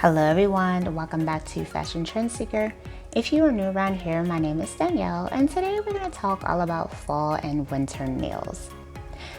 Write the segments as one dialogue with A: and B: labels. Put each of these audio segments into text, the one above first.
A: Hello everyone, welcome back to Fashion Trend Seeker. If you are new around here, my name is Danielle and today we're going to talk all about fall and winter nails.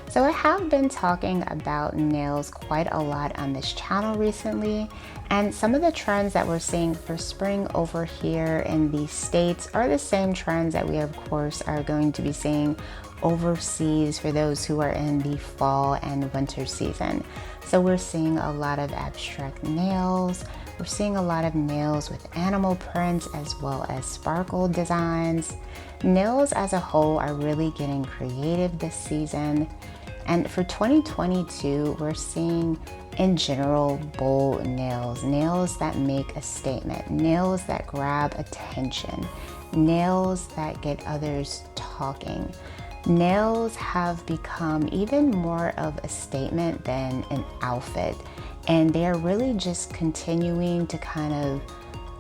A: So I have been talking about nails quite a lot on this channel recently, and some of the trends that we're seeing for spring over here in the States are the same trends that we of course are going to be seeing overseas for those who are in the fall and winter season. So we're seeing a lot of abstract nails. We're seeing a lot of nails with animal prints as well as sparkle designs. Nails as a whole are really getting creative this season. And for 2022, we're seeing in general bold nails, nails that make a statement, nails that grab attention, nails that get others talking. Nails have become even more of a statement than an outfit, and they're really just continuing to kind of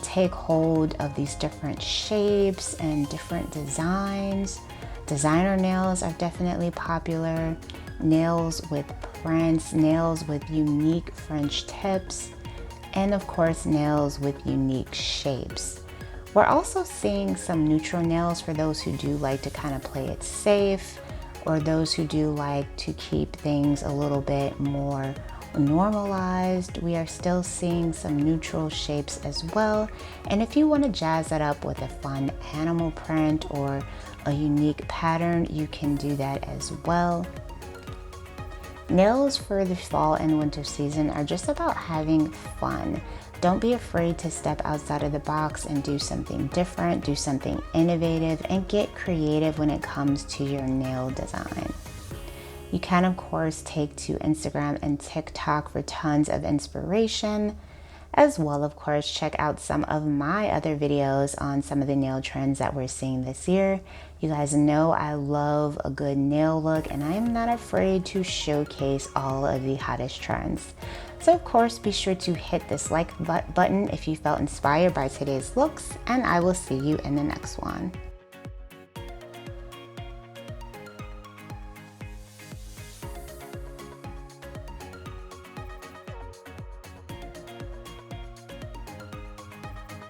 A: take hold of these different shapes and different designs. Designer nails are definitely popular. Nails with prints, nails with unique French tips, and of course nails with unique shapes. We're also seeing some neutral nails for those who do like to kind of play it safe, or those who do like to keep things a little bit more normalized. We are still seeing some neutral shapes as well. And if you want to jazz it up with a fun animal print or a unique pattern, you can do that as well. Nails for the fall and winter season are just about having fun. Don't be afraid to step outside of the box and do something different, do something innovative, and get creative when it comes to your nail design. You can of course take to Instagram and TikTok for tons of inspiration, as well of course check out some of my other videos on some of the nail trends that we're seeing this year. You guys know I love a good nail look, and I am not afraid to showcase all of the hottest trends. So of course be sure to hit this like button if you felt inspired by today's looks, and I will see you in the next one.